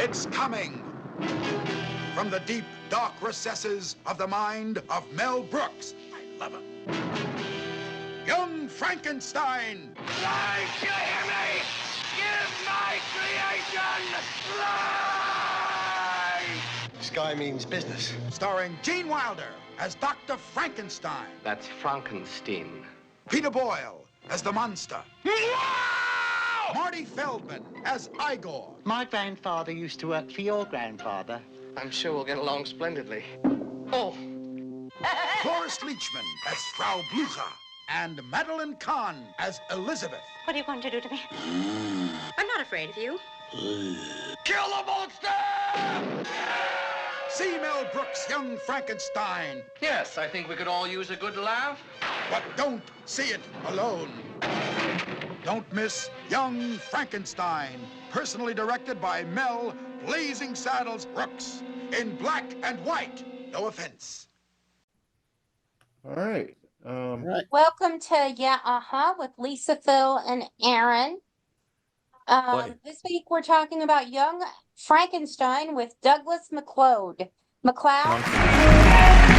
It's coming from the deep, dark recesses of the mind of Mel Brooks. I love him. Young Frankenstein. Life, you hear me? Give my creation life! Sky means business. Starring Gene Wilder as Dr. Frankenstein. That's Frankenstein. Peter Boyle as the monster. Marty Feldman as Igor. My grandfather used to work for your grandfather. I'm sure we'll get along splendidly. Oh! Cloris Leachman as Frau Blucher. And Madeline Kahn as Elizabeth. What are you going to do to me? I'm not afraid of you. Kill the monster! See Mel Brooks' Young Frankenstein. Yes, I think we could all use a good laugh. But don't see it alone. Don't miss Young Frankenstein, personally directed by Mel Blazing Saddles Brooks, in black and white. No offense. All right. Right. Welcome to with Lisa, Phil, and Aaron. This week we're talking about Young Frankenstein with Douglas McLeod. McLeod.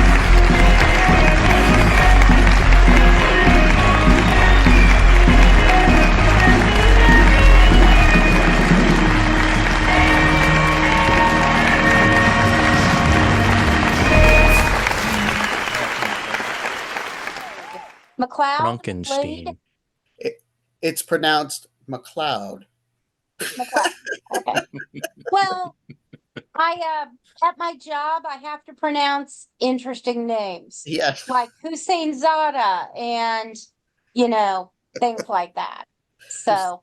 Frankenstein. It's pronounced McLeod. McLeod. Okay. Well, I at my job I have to pronounce interesting names. Yes. Like Hussein Zada and things like that. So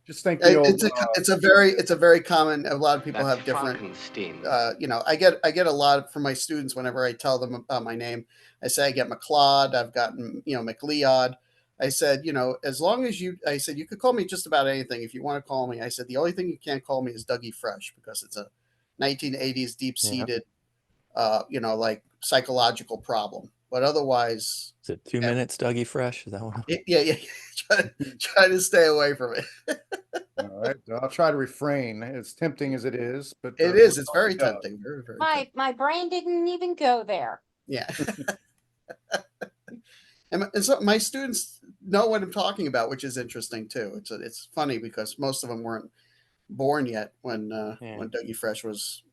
Just think the old, it's a very common. A lot of people That's have different. Frankenstein. I get a lot from my students whenever I tell them my name. I say I get McLeod. I've gotten McLeod. I said as long as you could call me just about anything if you want to call me. I said the only thing you can't call me is Dougie Fresh because it's a 1980s deep seated like psychological problem. But otherwise, Is it 2 minutes, Dougie Fresh? Is that one? yeah. try to stay away from it. all right. I'll try to refrain. As tempting as it is, but It is. It's very tempting. Very, very tempting. my brain didn't even go there. Yeah. and so my students know what I'm talking about, which is interesting too. It's funny because most of them weren't born yet when Dougie Fresh was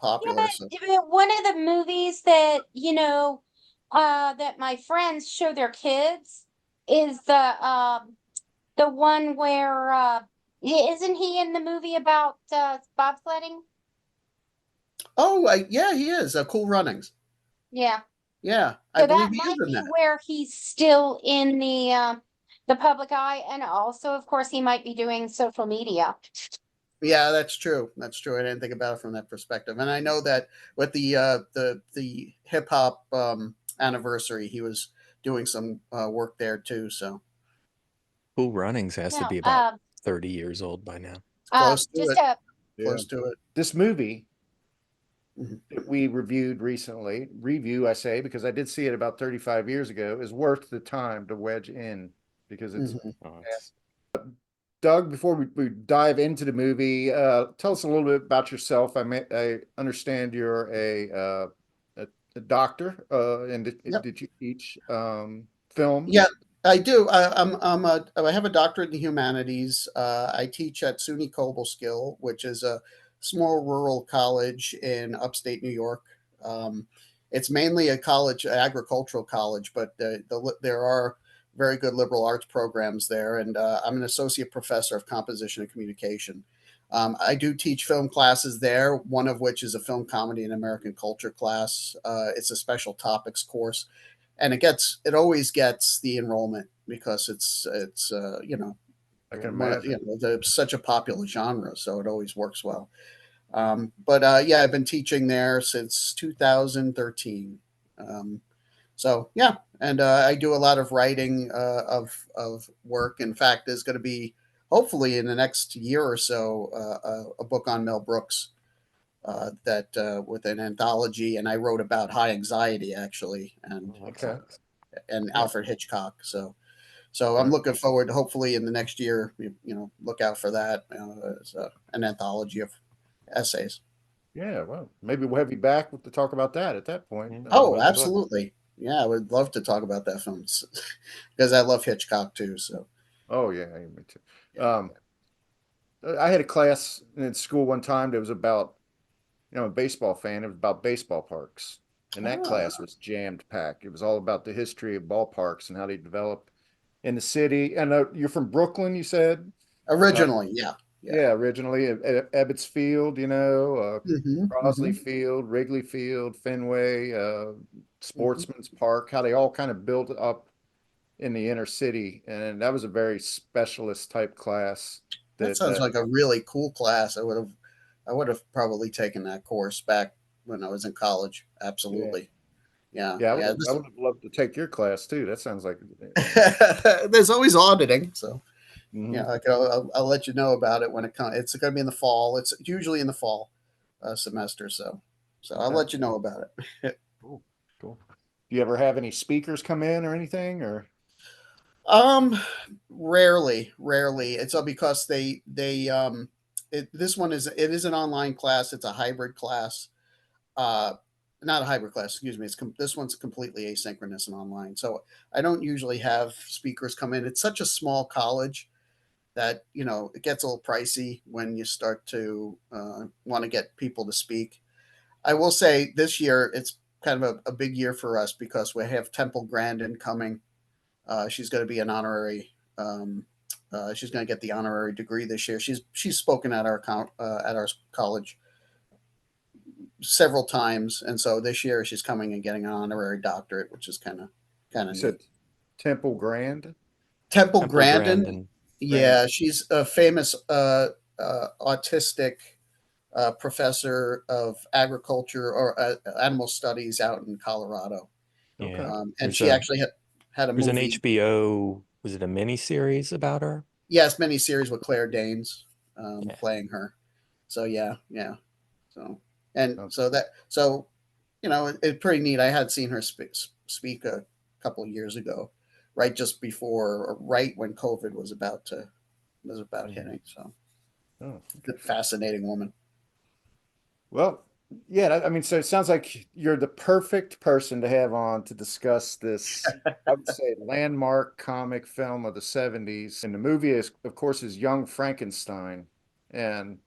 popular. So. One of the movies that that my friends show their kids is the one where isn't he in the movie about bobsledding? Oh, yeah, he is. Cool Runnings. Yeah. Yeah, So I believe that he might is in be that. where he's still in the public eye, and also, of course, he might be doing social media. Yeah, that's true. That's true. I didn't think about it from that perspective. And I know that with the hip hop anniversary, he was doing some work there too. So Cool Runnings has to Now, be about 30 years old by now. close to just it. a Close to it. This movie Mhm. that we reviewed recently, I say because I did see it about 35 years ago, is worth the time to wedge in because it's. Mhm. Oh, it's- Doug, before we dive into the movie, tell us a little bit about yourself. I understand you're a doctor, and Yep. did you teach film? Yeah, I do. I have a doctorate in humanities. I teach at SUNY Cobleskill, which is a small rural college in upstate New York. It's mainly a college, agricultural college, but there are very good liberal arts programs there. And I'm an associate professor of composition and communication. I do teach film classes there, one of which is a film comedy and American culture class. It's a special topics course. And it always gets the enrollment because it's I can imagine. it's such a popular genre, so it always works well. But yeah, I've been teaching there since 2013. So yeah, and I do a lot of writing of work. In fact, there's going to be hopefully in the next year or so a book on Mel Brooks that with an anthology, and I wrote about high anxiety actually, and Okay. Alfred Hitchcock. So I'm looking forward to hopefully in the next year, look out for that as an anthology of essays. Yeah, well, maybe we'll have you back to talk about that at that point. Oh, absolutely. Yeah, I would love to talk about that film because I love Hitchcock too. So, Oh yeah, me too. I had a class in school one time that was about, a baseball fan. It was about baseball parks, and that class was jammed packed. It was all about the history of ballparks and how they develop in the city. And you're from Brooklyn, you said? originally, yeah. Yeah, originally Ebbets Field, Crosley Mhm. Field, Wrigley Field, Fenway, Mhm. Sportsman's Park, how they all kind of built up in the inner city. And that was a very specialist type class That that sounds like a really cool class. I would have probably taken that course back when I was in college. yeah. Absolutely. Yeah. Yeah, Yeah. I would have loved to take your class too. That sounds like There's always auditing. So, Mhm. I'll let you know about it when it comes. It's going to be in the fall. It's usually in the fall semester. So I'll Okay. let you know about it. Cool. Cool. Do you ever have any speakers come in or anything or? Um, rarely. It's all because this one is an online class. It's a hybrid class. Uh, Not a hybrid class. Excuse me. This one's completely asynchronous and online. So I don't usually have speakers come in. It's such a small college that it gets a little pricey when you start to want to get people to speak. I will say this year it's kind of a big year for us because we have Temple Grandin coming. She's going to be an honorary. She's going to get the honorary degree this year. She's spoken at our college several times, and so this year she's coming and getting an honorary doctorate, which is kind of You neat. said Temple Grand? Temple Temple Grandin, Grandin. yeah, she's a famous autistic professor of agriculture or animal studies out in Colorado. Yeah. And There's she a actually had a there's an movie. HBO, was it a mini series about her? Yes, mini series with Claire Danes Yeah. playing her. So yeah. So and Oh. so it's pretty neat. I had seen her speak a couple of years ago, right just before or right when COVID was about hitting. So Oh. fascinating woman. Well, yeah, I mean, so it sounds like you're the perfect person to have on to discuss this, I would say, landmark comic film of the 70s. And the movie is, of course, is Young Frankenstein. And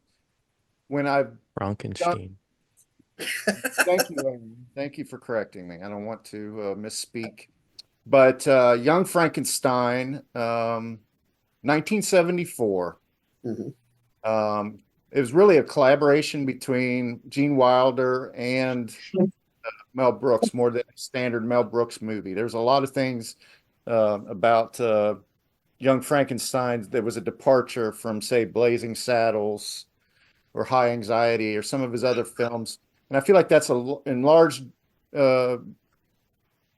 when I've done, Frankenstein. thank you, Amy. Thank you for correcting me. I don't want to misspeak. But Young Frankenstein, 1974. Mhm. It was really a collaboration between Gene Wilder and Mel Brooks, more than a standard Mel Brooks movie. There's a lot of things about Young Frankenstein that was a departure from, say, Blazing Saddles or High Anxiety or some of his other films. And I feel like that's uh,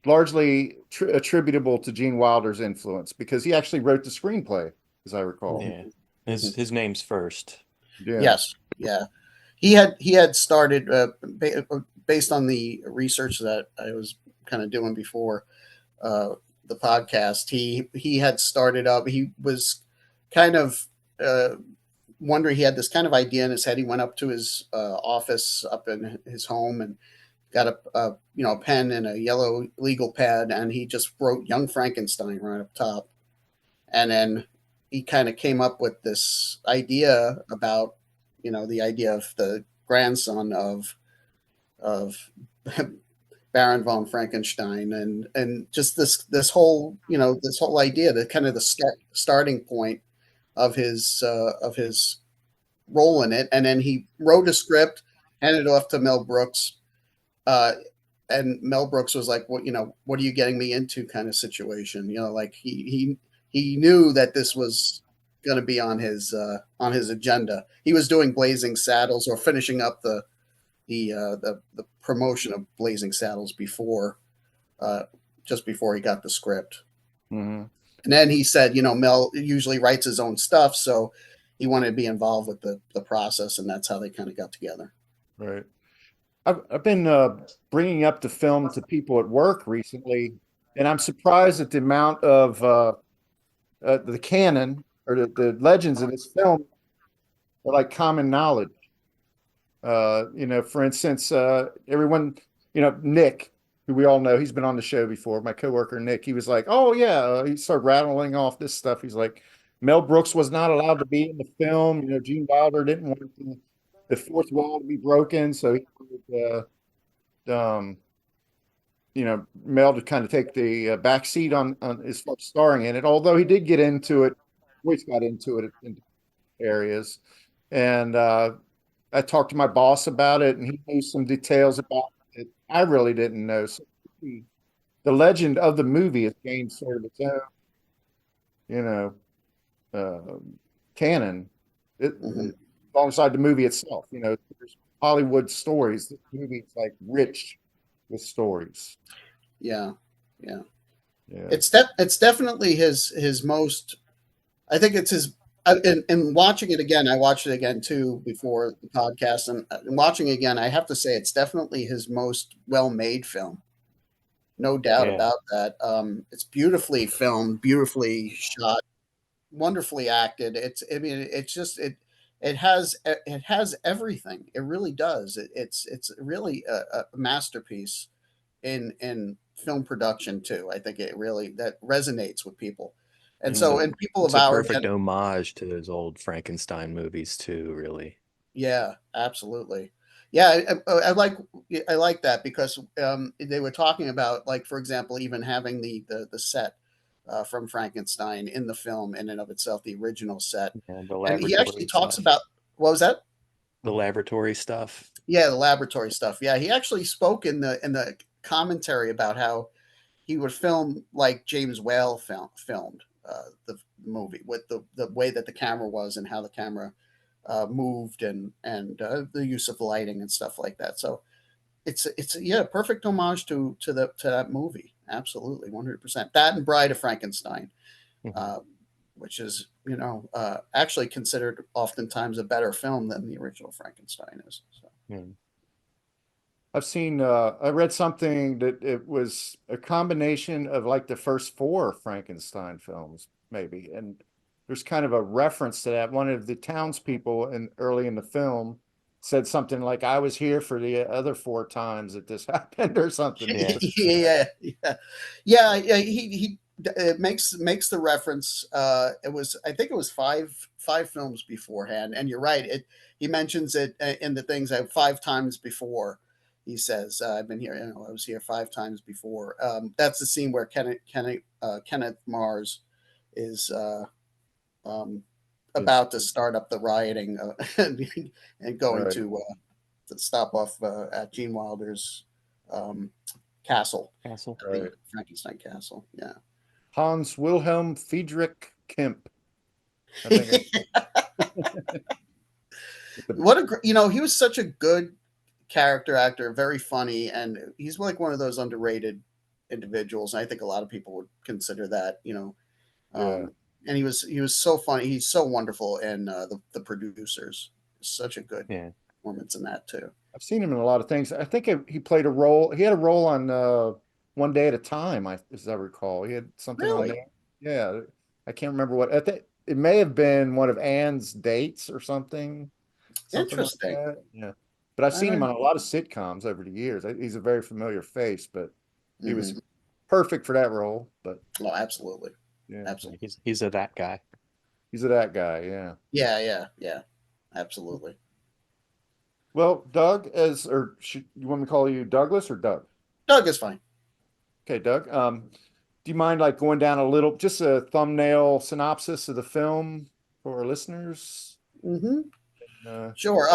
largely attributable to Gene Wilder's influence because he actually wrote the screenplay, as I recall. Yeah. His name's first. Yeah. Yes, yeah. He had started based on the research that I was kind of doing before the podcast. He had started up. He was kind of wondering. He had this kind of idea in his head. He went up to his office up in his home and got a pen and a yellow legal pad, and he just wrote Young Frankenstein right up top. And then he kind of came up with this idea about the idea of the grandson of Baron von Frankenstein, and just this whole this whole idea, the kind of the starting point of his role in it. And then he wrote a script, handed it off to Mel Brooks, uh, and Mel Brooks was like, what are you getting me into?" kind of situation. Like he knew that this was going to be on his agenda. He was doing Blazing Saddles or finishing up the promotion of Blazing Saddles before just before he got the script. Mm-hmm. And then he said, Mel usually writes his own stuff, so he wanted to be involved with the process, and that's how they kind of got together. Right. I've been bringing up the film to people at work recently, and I'm surprised at the amount of the canon or the legends of this film are like common knowledge. You know, for instance, everyone, you know, Nick, who we all know, he's been on the show before. My coworker Nick, he was like, "Oh yeah," he started rattling off this stuff. He's like, "Mel Brooks was not allowed to be in the film. You know, Gene Wilder didn't want the fourth wall to be broken, so he wanted, you know, Mel to kind of take the back seat on as far as starring in it. Although he did get into it, Royce got into it in areas, and I talked to my boss about it, and he knew some details about it I really didn't know. So the legend of the movie has gained sort of its own, you know, uh, canon Mhm. alongside the movie itself. You know, there's Hollywood stories. This movie is like rich with stories. Yeah, yeah. Yeah. It's definitely his most. I think it's his. In watching it again, I watched it again too before the podcast, and watching it again, I have to say it's definitely his most well-made film. No doubt Yeah. about that. It's beautifully filmed, beautifully shot, wonderfully acted. I mean, it's just it has everything. It really does. It's really a masterpiece in film production too. I think it really that resonates with people, and It's so a and people of it's a our perfect homage to those old Frankenstein movies too, really. yeah, absolutely. Yeah, I like that because they were talking about like for example, even having the set from Frankenstein in the film in and of itself, the original set, Yeah, the and he actually laboratory talks stuff. about what was that? The laboratory stuff. Yeah, the laboratory stuff. Yeah, he actually spoke in the commentary about how he would film like James Whale filmed the movie with the way that the camera was and how the camera moved and the use of lighting and stuff like that. So it's yeah, perfect homage to that movie. Absolutely, 100%. That and Bride of Frankenstein, Mhm. uh, which is actually considered oftentimes a better film than the original Frankenstein is. So. Yeah. I've seen, I read something that it was a combination of like the first four Frankenstein films, maybe. And there's kind of a reference to that. One of the townspeople early in the film said something like, "I was here for the other four times that this happened," or something. Yeah. Yeah, yeah, yeah, yeah. He makes the reference. It was I think it was five films beforehand, and you're right. He mentions it in the things five times before. He says, "I've been here. You know, I was here five times before." That's the scene where Kenneth Mars is um, It's about to start up the rioting and going right. to stop off at Gene Wilder's castle, Castle. the Right. Frankenstein castle. Yeah. Hans Wilhelm Friedrich Kemp. I think What a you know he was such a good character actor, very funny, and he's like one of those underrated individuals. And I think a lot of people would consider that. yeah. And he was so funny. He's so wonderful, and the producers such a good Yeah. performance in that too. I've seen him in a lot of things. I think he played a role. He had a role on One Day at a Time, as I recall. He had something on Really there. Yeah, I can't remember what. I think it may have been one of Anne's dates or something like interesting. that. Yeah, but I've I seen him don't. on a lot of sitcoms over the years. He's a very familiar face, but he was Mhm. perfect for that role. But Oh, absolutely, yeah, Yeah, absolutely. he's a that guy. he's a that guy. Yeah. Yeah, yeah, yeah, absolutely. Well, Doug, you want me to call you Douglas or Doug? Doug is fine. Okay, Doug. Do you mind like going down a little, just a thumbnail synopsis of the film for our listeners? Hmm. Uh, Sure.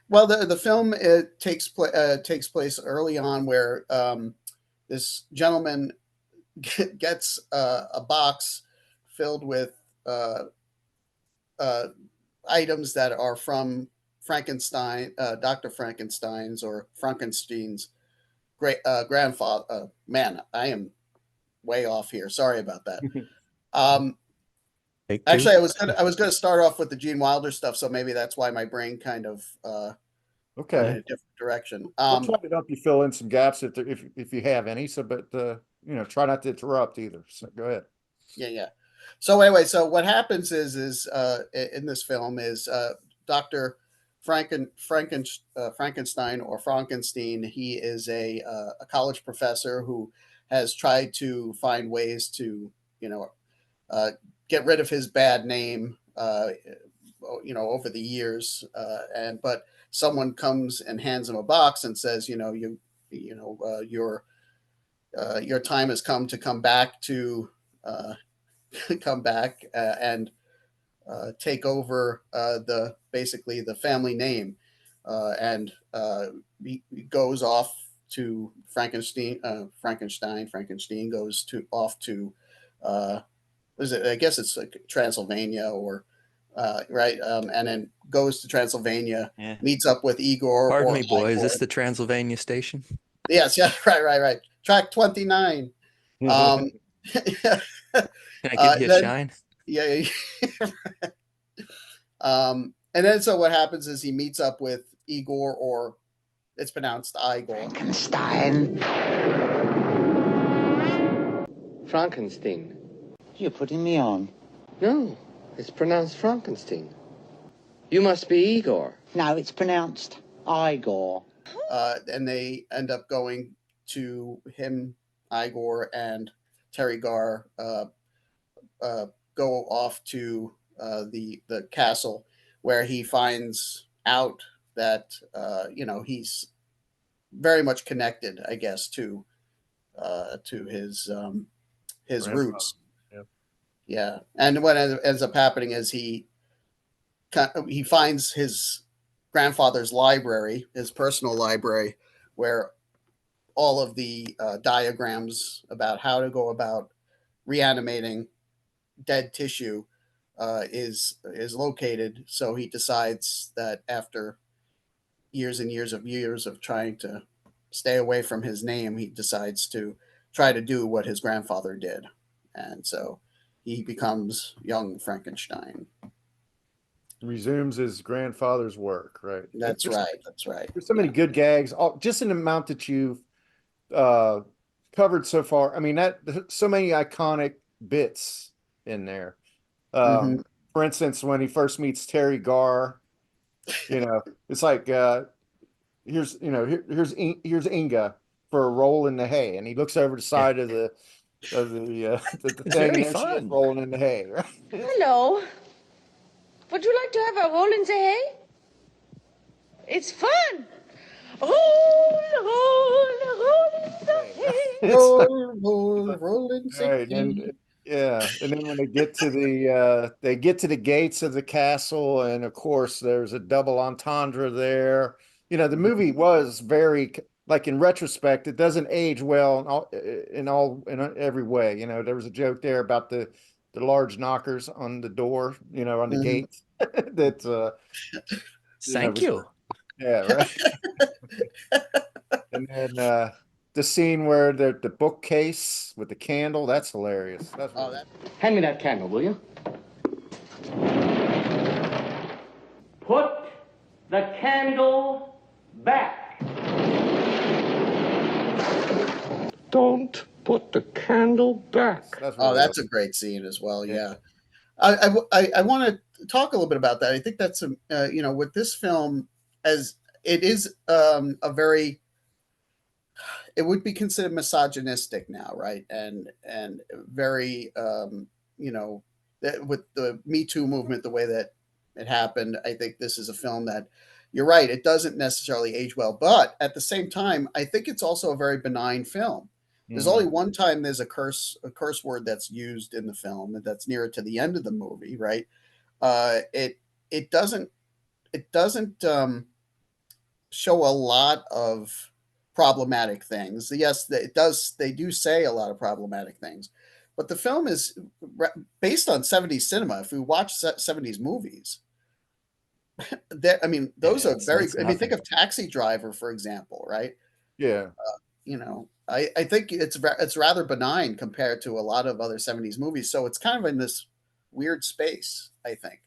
Well, the film takes place early on, where this gentleman gets a box filled with uh, uh, items that are from Frankenstein, Doctor Frankenstein's or Frankenstein's great grandfather. Man, I am way off here. Sorry about that. Um, Take two. Actually, I was gonna start off with the Gene Wilder stuff, so maybe that's why my brain kind of went in okay, a different direction. I'll try to help you fill in some gaps if you have any. So, but try not to interrupt either. So, go ahead. Yeah, yeah. So anyway, so what happens is in this film is Doctor. Frankenstein or Frankenstein. He is a college professor who has tried to find ways to, uh, get rid of his bad name, over the years. But someone comes and hands him a box and says, your time has come to come back to come back and take over basically the family name, and he goes off to Frankenstein goes to off to is it? I guess it's like Transylvania or right, and then goes to Transylvania, Yeah. meets up with Igor. Pardon or me, boy. Is Igor. this the Transylvania station? Yes, yeah, right. Track 29. Um, Can I give you a then, shine? yeah. And then so what happens is he meets up with Igor, or it's pronounced Igor. Frankenstein. Frankenstein. You're putting me on. No, it's pronounced Frankenstein. You must be Igor. No, it's pronounced Igor. And they end up going to him, Igor, and Terry Garr go off to the castle, where he finds out that he's very much connected, I guess, to his roots. Yep. Yeah, and what ends up happening is he finds his grandfather's library, his personal library, where all of the diagrams about how to go about reanimating dead tissue is located. So he decides that after years and years of trying to stay away from his name, he decides to try to do what his grandfather did, and so he becomes young Frankenstein. Resumes his grandfather's work, right? That's right. There's so many good gags, just an amount that you've covered so far. I mean, so many iconic bits in there. For instance, when he first meets Terry Garr, it's like here's Inga for a roll in the hay, and he looks over the side of the thing, very and fun. she is rolling in the hay. Right? Hello. Would you like to have a roll in the hay? It's fun. Roll in the hay. Roll in the Right, and then when they get to the gates of the castle, and of course there's a double entendre there. The movie was very, like, in retrospect, it doesn't age well in every way. There was a joke there about the large knockers on the door, on the gate. That's Thank you. Yeah, right. And then the scene where the bookcase with the candle, that's hilarious. That's really Hand me that candle, will you? Put the candle back. Don't put the candle back. That's a great scene as well. Yeah. I want to talk a little bit about that. I think that's with this film, as it is it would be considered misogynistic now, right? And very with the Me Too movement, the way that it happened, I think this is a film that, you're right, it doesn't necessarily age well, but at the same time, I think it's also a very benign film. There's only one time there's a curse word that's used in the film, and that's nearer to the end of the movie, right? It doesn't show a lot of problematic things. Yes, it does. They do say a lot of problematic things, but the film is based on 70s cinema. If we watch 70s movies, those are very. I mean, think of Taxi Driver, for example, right? Yeah. I think it's rather benign compared to a lot of other 70s movies. So it's kind of in this weird space, I think.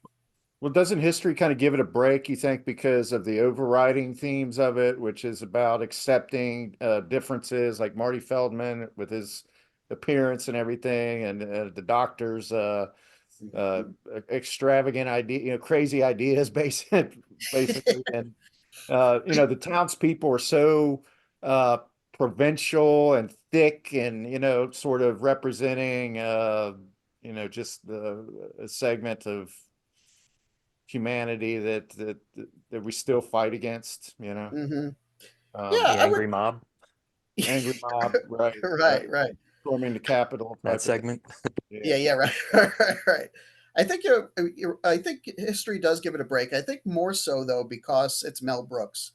Well, doesn't history kind of give it a break, you think, because of the overriding themes of it, which is about accepting differences, like Marty Feldman with his appearance and everything, and the doctor's extravagant idea, crazy ideas based basically. And the townspeople are so provincial and thick, and sort of representing just a segment of humanity that we still fight against. Hmm. Um, Yeah, The I would. angry mob, angry mob, right? Right. Storming the Capitol that type of thing. segment. Yeah, Yeah, right, right. I think I think history does give it a break. I think more so though because it's Mel Brooks,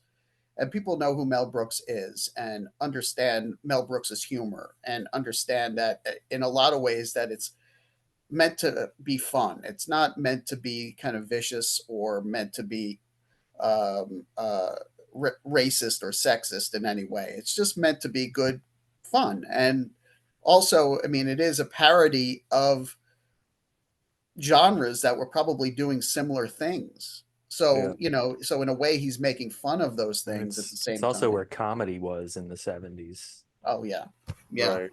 and people know who Mel Brooks is and understand Mel Brooks's humor and understand that in a lot of ways that it's meant to be fun. It's not meant to be kind of vicious or meant to be um, uh, racist or sexist in any way. It's just meant to be good fun. And also, I mean, it is a parody of genres that were probably doing similar things. yeah, So, so in a way, he's making fun of those And things at the it's same also time. where comedy was in the 70s. Oh, yeah. Yeah, right.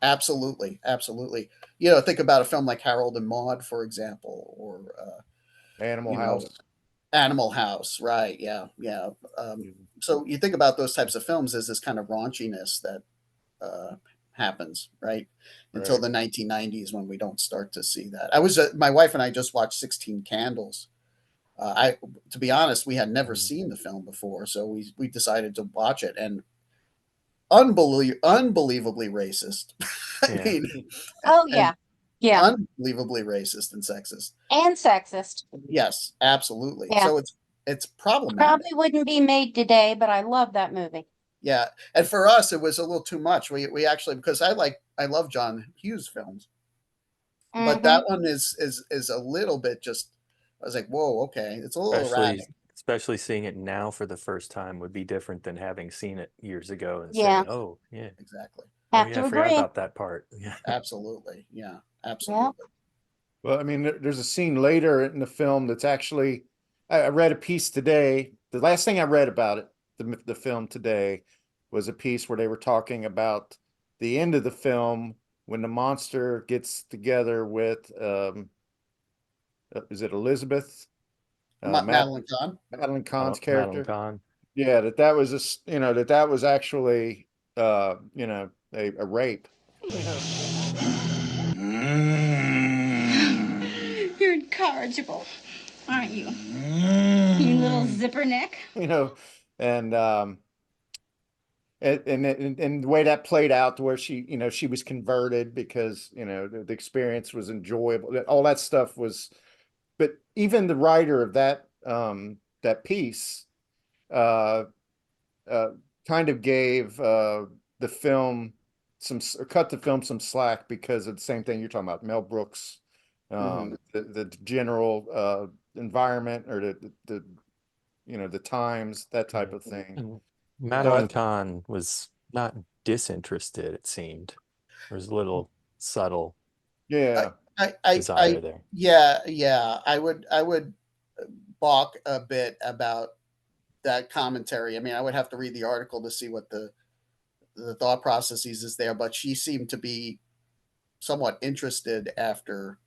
absolutely. Absolutely. Think about a film like Harold and Maude, for example, or, Animal you know, House. Animal House. Right. Yeah. Yeah. So you think about those types of films as this kind of raunchiness that uh, happens, right? Until Right. the 1990s when we don't start to see that. My wife and I just watched 16 Candles. To be honest, we had never Mm. seen the film before, so we decided to watch it, and unbelievably racist. I Yeah. mean, Oh and yeah. Yeah. unbelievably racist and sexist. And sexist. Yes, absolutely. Yeah. So it's problematic. Probably wouldn't be made today, but I love that movie. Yeah, and for us, it was a little too much. We actually, because I love John Hughes films, but Mm-hmm. that one is a little bit just. I was like, whoa, okay, it's a little Especially erratic. especially seeing it now for the first time would be different than having seen it years ago and Yeah. saying, "Oh, yeah. Exactly. Oh, Have yeah, to I forgot agree. about that part." Yeah. Absolutely. Yeah. Yeah. Absolutely. Well, I mean, there's a scene later in the film that's actually, I read a piece today. The last thing I read about it, the film today, was a piece where they were talking about the end of the film when the monster gets together with, is it Elizabeth? Madeline Kahn. Madeline Kahn's Madeline character. Kahn. Yeah, that was that was actually, a rape. You're incorrigible, aren't you? You little zipper neck. You know, and and the way that played out to where she was converted because the experience was enjoyable, all that stuff was. But even the writer of that piece uh uh kind of gave the film cut the film some slack because of the same thing you're talking about, Mel Brooks, Hmm. the general environment, or the times, that type of thing. And Yeah. So Madeline Kahn was not disinterested, it seemed. There was a little subtle I, yeah. desire there. yeah. I would balk a bit about that commentary. I mean, I would have to read the article to see what the thought processes is there, but she seemed to be somewhat interested after.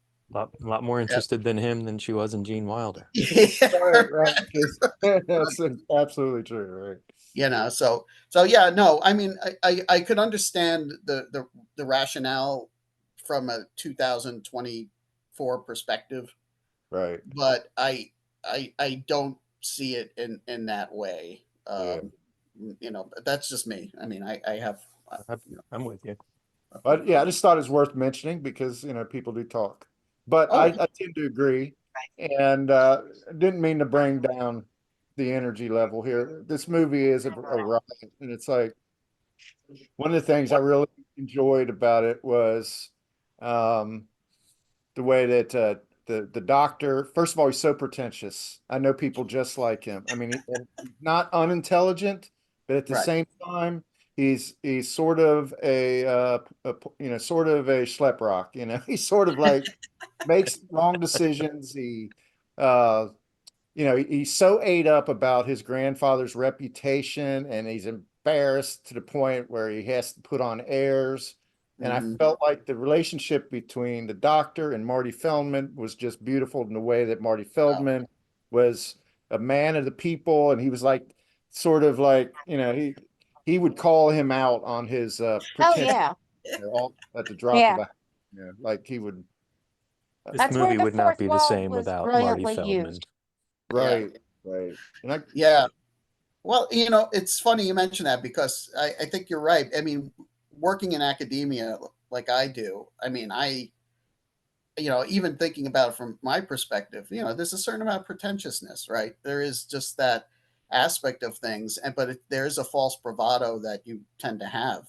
Lot more interested than him than she was in Gene Wilder. Right, right. That's absolutely true, right? So yeah, no, I mean, I could understand the rationale from a 2024 perspective, Right. but I don't see it in that way. Yeah. That's just me. I mean, I have. I'm with you. But yeah, I just thought it was worth mentioning because people do talk. But I Oh, tend to agree, and didn't mean to bring down the energy level here. This movie is a ride, and it's like one of the things I really enjoyed about it was um, the way that the doctor. First of all, he's so pretentious. I know people just like him. I mean, he's not unintelligent, but at the right. same time, he's sort of sort of a schlep rock. He's sort of like makes wrong decisions. Uh, he's so ate up about his grandfather's reputation, and he's embarrassed to the point where he has to put on airs. And I Hmm. felt like the relationship between the doctor and Marty Feldman was just beautiful in the way that Marty Oh, Feldman was a man of the people, and he was like sort of like, you know, he would call him out on his Oh pretend, yeah, you know, all at the drop of yeah. a, you know, like he would. This That's where movie the would not fourth be the wall same was without Marty brilliantly Feldman. used. Right, right. And I, Yeah. Well, you know, it's funny you mention that because I think you're right. I mean, working in academia like I do, I mean, you know, even thinking about it from my perspective, you know, there's a certain amount of pretentiousness, right? There is just that aspect of things, and but there's a false bravado that you tend to have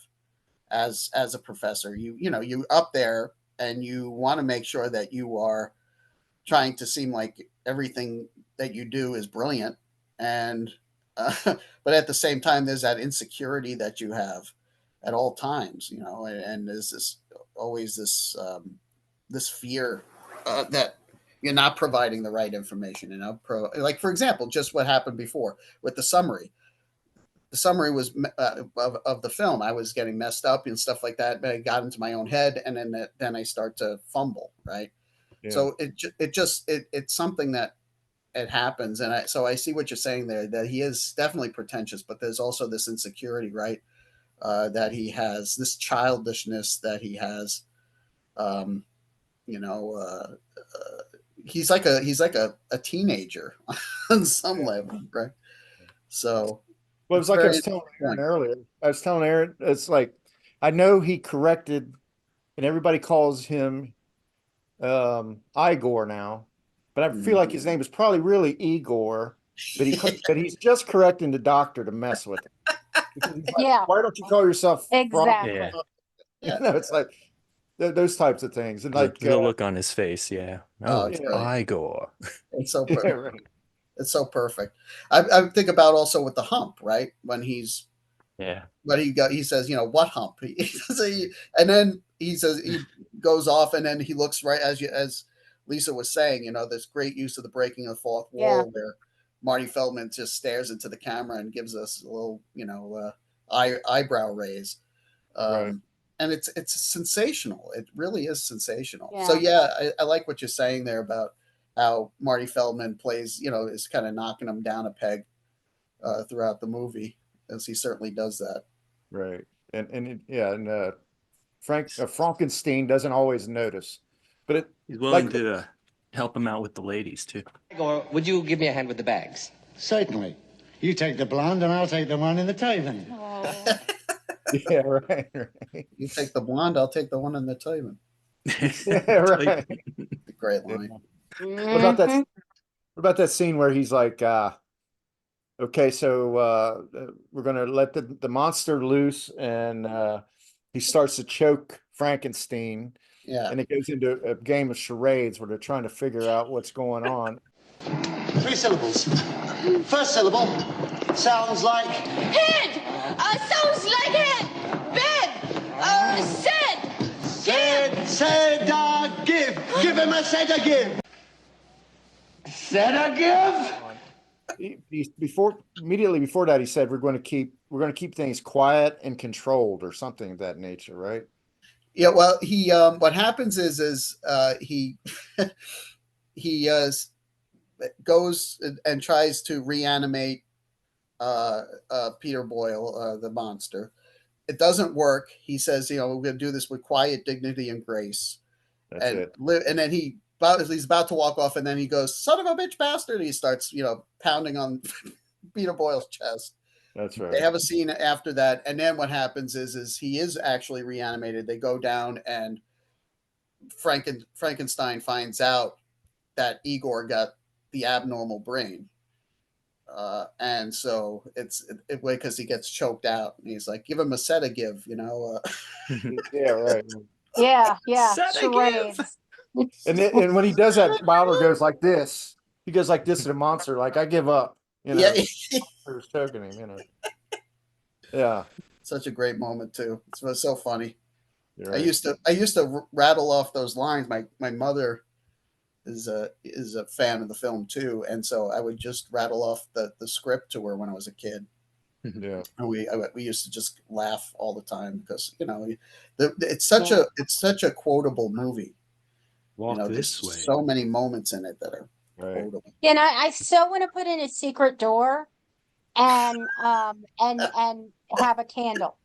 as a professor. You know, you up there and you want to make sure that you are trying to seem like everything that you do is brilliant, and but at the same time, there's that insecurity that you have at all times, you know, and there's this always this fear that you're not providing the right information. You know, like for example, just what happened before with the summary. The summary was of the film. I was getting messed up and stuff like that. But I got into my own head, and then I start to fumble. Right. yeah. So it's something that it happens, and so I see what you're saying there. That he is definitely pretentious, but there's also this insecurity, right? That he has, this childishness that he has. Um, you know, he's like a teenager on some level, right? So Well, it was it's like I very was telling Aaron point. earlier. I was telling Aaron, it's like I know he corrected, and everybody calls him Igor now, but I feel like his name is probably really Igor, but he's just correcting the doctor to mess with him. Because he's like, Yeah, why don't you call yourself exactly. Yeah. You know, it's like those types of things, and like The look on his face. Yeah. Oh, Oh, it's it's brilliant. Igor. It's so yeah, perfect. right. It's so perfect. I think about also with the hump, right? When he's Yeah. but he says, you know, what hump? And then he says he goes off, and then he looks right as Lisa was saying, you know, this great use of the breaking of the fourth Yeah. wall, where Marty Feldman just stares into the camera and gives us a little, you know, eyebrow raise, Right. and it's sensational. It really is sensational. Yeah. So yeah, I like what you're saying there about how Marty Feldman plays, you know, is kind of knocking him down a peg throughout the movie, as he certainly does that. Right. And Frankenstein doesn't always notice, but it He's willing like to help him out with the ladies too. Igor, would you give me a hand with the bags? Certainly. You take the blonde and I'll take the one in the Taven. Oh. yeah, right, right. You take the blonde, I'll take the one in the Taven. Yeah, right. A great line. What about that? What about that scene where he's like, okay, so we're gonna let the monster loose, and he starts to choke Frankenstein, Yeah. and it goes into a game of charades where they're trying to figure out what's going on. 3 syllables. First syllable sounds like Head! Sounds like head! Bed! Said! said, give. Give him a give. Sedative? Immediately before that, he said we're going to keep things quiet and controlled, or something of that nature, right? Yeah. Well, he what happens is he he goes and tries to reanimate Peter Boyle, the monster. It doesn't work. He says, you know, we're going to do this with quiet dignity and grace. That's it. And then he's about to walk off, and then he goes, "Son of a bitch, bastard!" And he starts, you know, pounding on Peter Boyle's chest. That's right. They have a scene after that, and then what happens is he is actually reanimated. They go down, and Frankenstein finds out that Igor got the abnormal brain. And so it's because he gets choked out, and he's like, "Give him a sedative," you know. Yeah, right. Yeah, yeah. Sedative. Charades. And when he does that, Wilder goes like this. He goes like this to the monster, like, I give up. You know, Yeah, who's choking him. You know. Yeah. such a great moment too. It was so funny. You're right. I used to rattle off those lines. My mother is a fan of the film too, and so I would just rattle off the script to her when I was a kid. Yeah. And we used to just laugh all the time because, you know, it's such a quotable movie. Walk you know, this there's way. so many moments in it that are Right. Totally. And I so want to put in a secret door and have a candle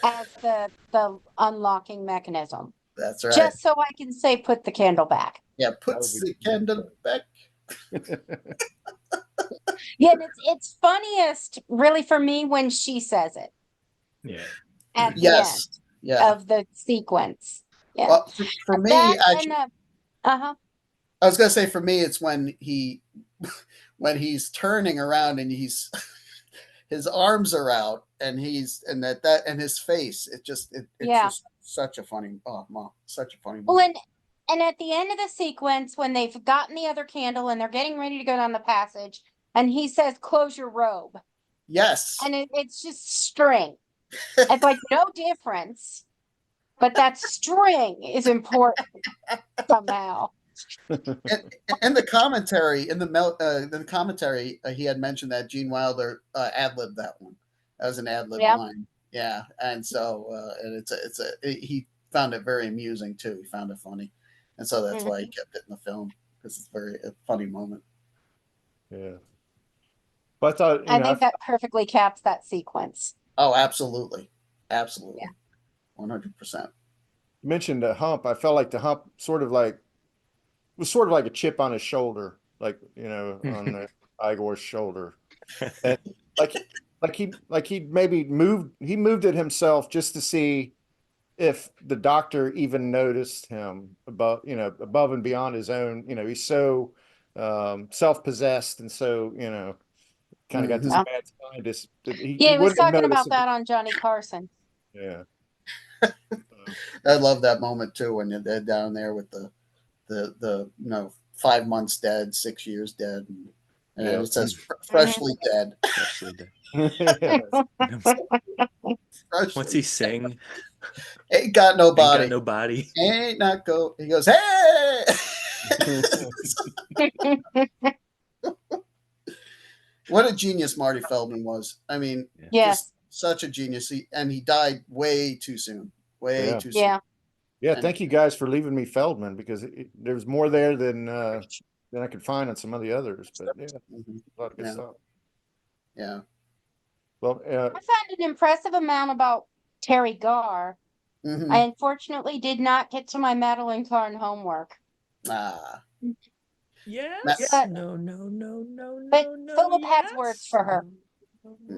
as the unlocking mechanism. That's right. Just so I can say put the candle back. Yeah, That put would be the candle back. Yeah, and it's funniest really for me when she says it Yeah. at the Yes. end Yeah. of the sequence. Yeah. Well, for me, That actually, and uh-huh. I was gonna say for me, it's when he's turning around and he's his arms are out and that and his face. It's Yeah. just such a funny. Oh, mom, such a funny Well, moment. and at the end of the sequence, when they've gotten the other candle and they're getting ready to go down the passage, and he says, "Close your robe," Yes. and it's just string. It's like no difference, but that string is important somehow. And the commentary in the commentary, he had mentioned that Gene Wilder ad-libbed that one. That was an ad-lib Yeah. line. Yeah, and so and he found it very amusing too. He found it funny, and so that's why he kept it in the film because it's a funny moment. Yeah. But I thought, I think that perfectly caps that sequence. Oh, absolutely, absolutely, Yeah. 100%. you mentioned the hump. I felt like the hump was sort of like a chip on his shoulder, like, on Igor's shoulder. And he maybe moved it himself just to see if the doctor even noticed him above and beyond his own, he's so self-possessed and so, kind of got this bad scientist that he was wouldn't have talking noticed about that on Johnny Carson. Yeah. I love that moment too when they're down there with the 5 months dead, 6 years dead, and Yeah. it says freshly dead. Freshly dead. Freshly What's he sing? Ain't got no Ain't body. got no body. Ain't not go. He goes, hey. What a genius Marty Feldman was. I mean, Yes. just such a genius. And he died way too soon. Way too soon. Yeah. Yeah, And- thank you guys for leaving me Feldman because there was more there than I could find on some of the others. But yeah, a lot of good stuff. Yeah. Well, I found an impressive amount about Terry Garr. Mhm. I unfortunately did not get to my Madeline Kahn homework. Ah. Yes. But- No. But Philip has words for her. yeah,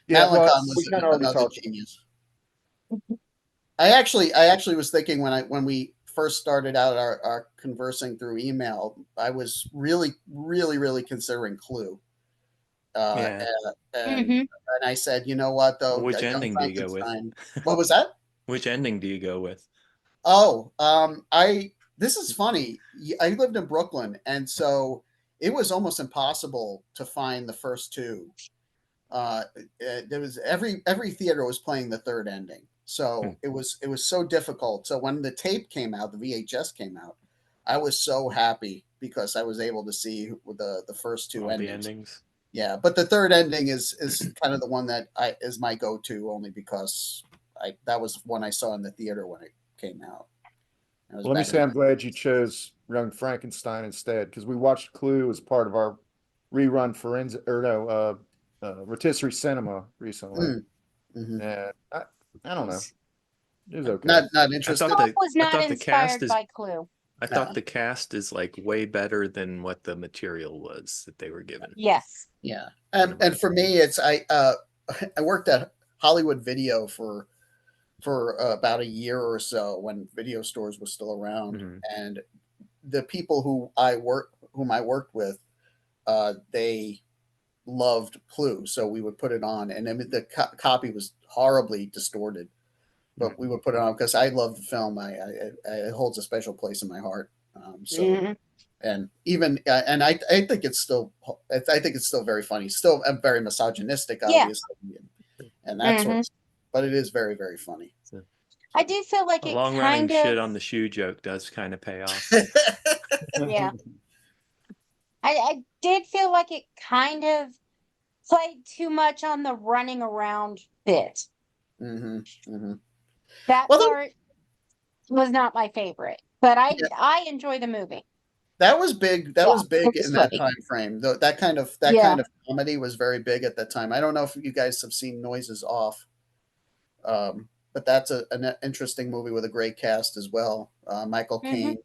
Madeline well, Kahn we was kind of already another talked. genius. I actually was thinking when we first started out our conversing through email, I was really considering Clue. Yeah. And I said, you know what though? Which Young ending do you go with? Frankenstein- What was that? Which ending do you go with? Oh, this is funny. I lived in Brooklyn, and so it was almost impossible to find the first two. There was every theater was playing the third ending, so it was so difficult. So when the tape came out, the VHS came out, I was so happy because I was able to see the first two All endings. the endings. Yeah, but the third ending is kind of the one that is my go-to only because that was one I saw in the theater when it came out. Well, let me say I'm glad you chose Young Frankenstein instead because we watched Clue as part of our rerun rotisserie cinema recently. Mm-hmm. And I don't know. It was okay. Not interested. Bob was not the cast inspired is- by Clue. I thought the cast is like way better than what the material was that they were given. Yes. Yeah, and for me, it's I worked at Hollywood Video for about a year or so when video stores were still around, and the people whom I worked with, they loved Clue, so we would put it on, and then the copy was horribly distorted, but we would put it on because I love the film. It holds a special place in my heart. And even and I think it's still very funny. Still very misogynistic, obviously, and that sort of stuff. But it is very, very funny. I do feel like The it long running kind of shit on the shoe joke does kind of pay off. yeah. I did feel like it kind of played too much on the running around bit. That part was not my favorite, but I enjoy the movie. That was big. That Yeah, was big it was in that funny. time frame. That kind of Yeah. comedy was very big at that time. I don't know if you guys have seen Noises Off, but that's an interesting movie with a great cast as well. Michael Mhm. Caine,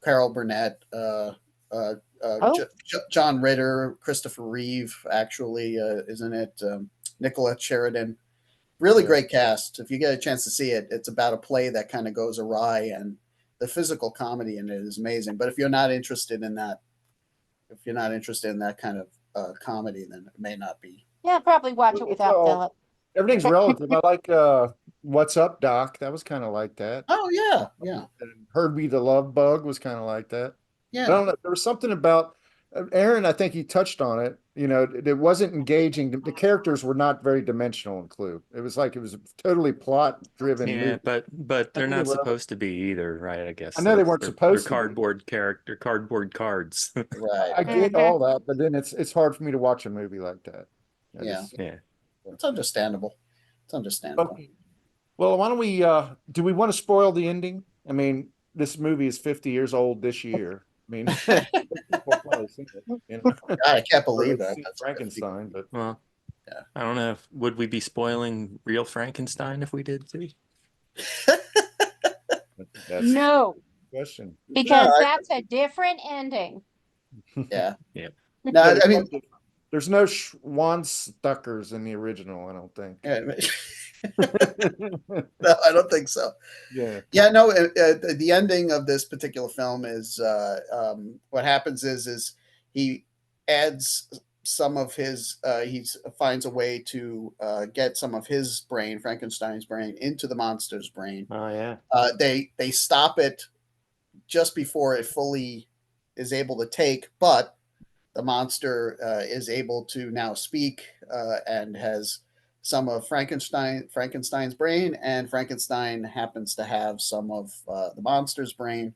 Carol Burnett, Oh, John Ritter, Christopher Reeve, actually, isn't it? Nicola Sheridan. Really Yeah. great cast. If you get a chance to see it, it's about a play that kind of goes awry, and the physical comedy in it is amazing. But if you're not interested in that, kind of comedy, then it may not be. yeah, probably watch it without Well, Philip. everything's relative. I like What's Up, Doc? That was kind of like that. Oh yeah, yeah, And Herbie the Love Bug was kind of like that. I yeah. don't know. There was something about Aaron. I think he touched on it. You know, it wasn't engaging. The characters were not very dimensional in Clue. It was like it was a totally plot-driven Yeah, movie. but they're not Well, supposed to be either, right? I guess I know they weren't they're supposed to be. cardboard character, cardboard cards. Right. I get all that, but then it's hard for me to watch a movie like that. I Yeah. just- Yeah. It's understandable. It's understandable. Well, why don't we? Do we want to spoil the ending? I mean, this movie is 50 years old this year. I mean, people probably seen it, you know? God, I can't believe Or that. seen That's Frankenstein, but Well, Yeah. I don't know. Would we be spoiling real Frankenstein if we did too? that's No, the question. because I- that's a different ending. Yeah. Yeah. No, I mean, There's no Schwanstuckers in the original, I don't think. yeah, no, I don't think so. Yeah. Yeah, no. The ending of this particular film is what happens is he adds some of his. He finds a way to get some of his brain, Frankenstein's brain, into the monster's brain. Oh yeah. They stop it just before it fully is able to take, but the monster is able to now speak and has some of Frankenstein's brain, and Frankenstein happens to have some of the monster's brain,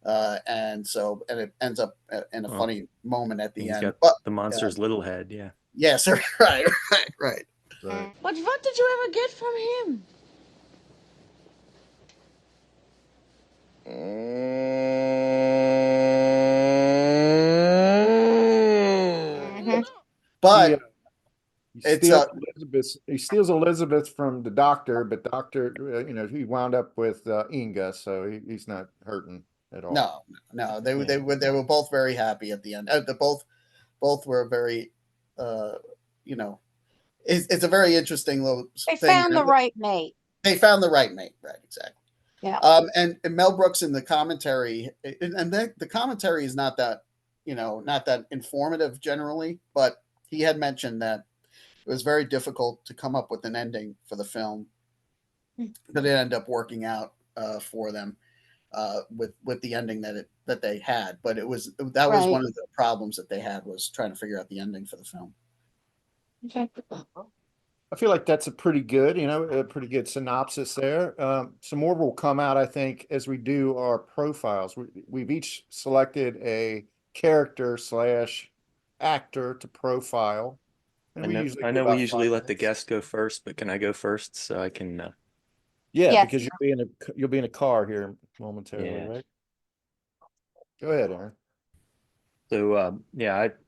and it ends up in a funny moment at the He's end. got But the monster's little head. Yeah. yes, right. But what did you ever get from him? But He it's steals Elizabeth from the doctor, but doctor, he wound up with Inga, so he's not hurting at all. no, they were both very happy at the end. They both were very, it's a very interesting little They thing. found the right mate. They found the right mate, right? Exactly. Yeah. And Mel Brooks in the commentary, and the commentary is not that informative generally, but he had mentioned that it was very difficult to come up with an ending for the film, but it ended up working out for them with the ending that they had. But that was Right. one of the problems that they had, was trying to figure out the ending for the film. I feel like that's a pretty good synopsis there. Some more will come out, I think, as we do our profiles. We've each selected a character / actor to profile. And I we know, usually I give know we about usually 5 let the minutes. guest go first, but can I go first so I can? Yeah, Yes. because you'll be in a car here momentarily, Yeah. right? Go ahead, Aaron. So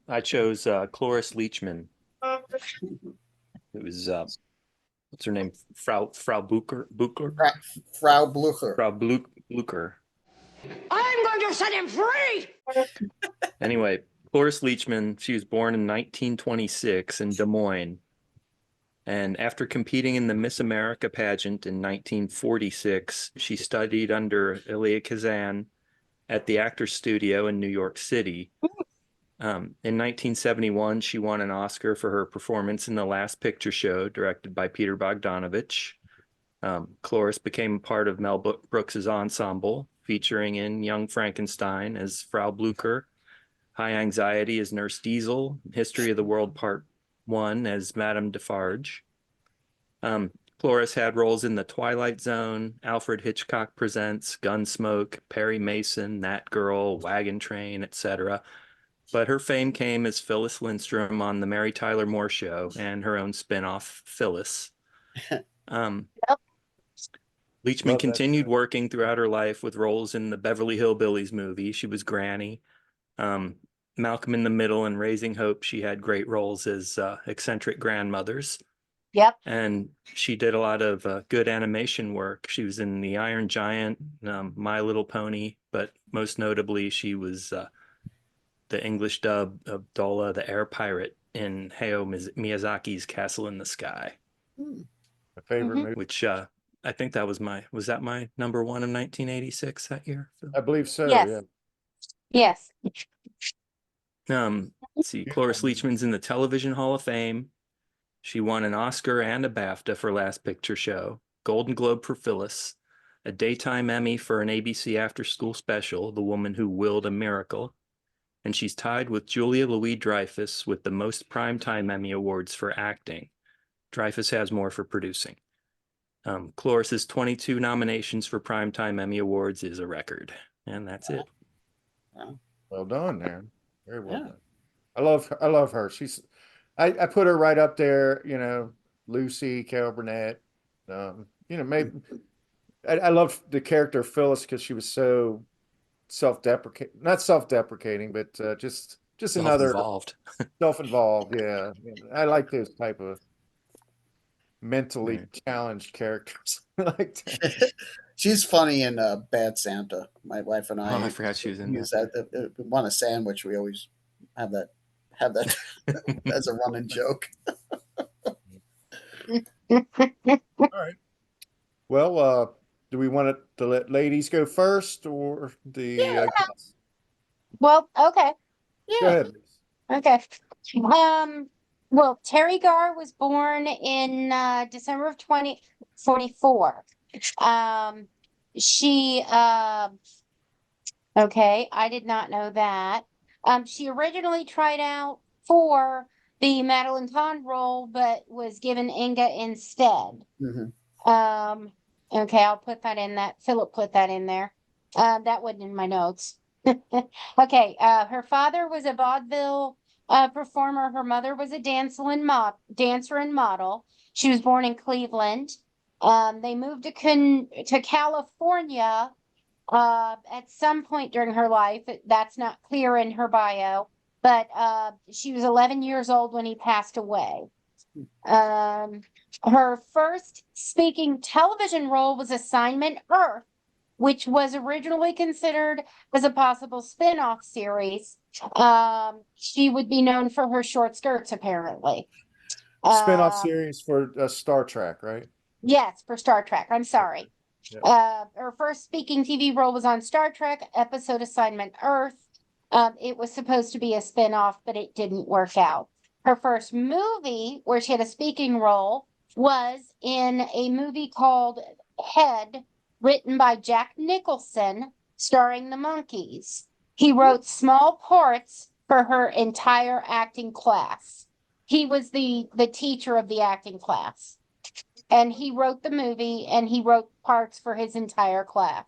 I chose Cloris Leachman. It was what's her name? Frau Bucher. Frau Blucher. Frau Blucher. I'm going to set him free! Anyway, Cloris Leachman, she was born in 1926 in Des Moines. And after competing in the Miss America pageant in 1946, she studied under Elia Kazan at the Actors Studio in New York City. In 1971, she won an Oscar for her performance in The Last Picture Show, directed by Peter Bogdanovich. Cloris became part of Mel Brooks's ensemble, featuring in Young Frankenstein as Frau Blucher, High Anxiety as Nurse Diesel, History of the World Part 1 as Madame Defarge. Cloris had roles in The Twilight Zone, Alfred Hitchcock Presents, Gunsmoke, Perry Mason, That Girl, Wagon Train, etc. But her fame came as Phyllis Lindstrom on The Mary Tyler Moore Show and her own spinoff, Phyllis. Leachman continued working throughout her life with roles in the Beverly Hillbillies movie. She was Granny, Malcolm in the Middle and Raising Hope, she had great roles as eccentric grandmothers. Yep. And she did a lot of good animation work. She was in The Iron Giant, My Little Pony, but most notably, she was the English dub of Dola, the air pirate, in Hayao Miyazaki's Castle in the Sky. My favorite movie. Which I think that was my number one of 1986 that year. I believe so. Yes. Yeah. Yes. Let's see. Cloris Leachman's in the Television Hall of Fame. She won an Oscar and a BAFTA for Last Picture Show, Golden Globe for Phyllis, a Daytime Emmy for an ABC After School Special, The Woman Who Willed a Miracle, and she's tied with Julia Louis-Dreyfus with the most Primetime Emmy awards for acting. Dreyfus has more for producing. Cloris's 22 nominations for Primetime Emmy Awards is a record, and that's it. Well done, man. Very well done. I love her. I put her right up there, Lucy, Carol Burnett. Maybe I love the character Phyllis because she was so not self-deprecating, but just another self-involved. Yeah. I like those type of mentally challenged characters like that. She's funny in Bad Santa. My wife and I. I forgot she was in that. We want a sandwich. We always have that as a running joke. All right. Well, do we want to let ladies go first or the? Well, okay. Go ahead. Okay. Well, Terry Garr was born in December of 2044. Okay, I did not know that. She originally tried out for the Madeline Kahn role, but was given Inga instead. Okay, I'll put that in that. Philip put that in there. That wasn't in my notes. Okay, her father was a vaudeville performer. Her mother was a dancer and model. She was born in Cleveland. They moved to California at some point during her life. That's not clear in her bio, but she was 11 years old when he passed away. Her first speaking television role was Assignment Earth, which was originally considered as a possible spin-off series. She would be known for her short skirts, apparently. Spin-off series for Star Trek, right? Yes, for Star Trek. I'm sorry. Yeah. Her first speaking TV role was on Star Trek episode Assignment Earth. It was supposed to be a spin-off, but it didn't work out. Her first movie where she had a speaking role was in a movie called Head, written by Jack Nicholson, starring the Monkees. He wrote small parts for her entire acting class. He was the teacher of the acting class. And he wrote the movie, and he wrote parts for his entire class.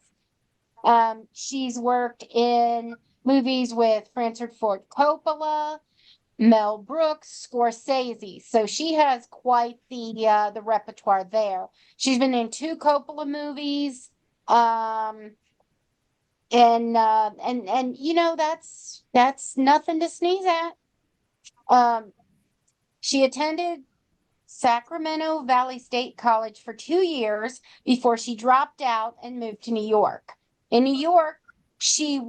She's worked in movies with Francis Ford Coppola, Mel Brooks, Scorsese. So she has quite the repertoire there. She's been in 2 Coppola movies. And that's nothing to sneeze at. She attended Sacramento Valley State College for 2 years before she dropped out and moved to New York. In New York, she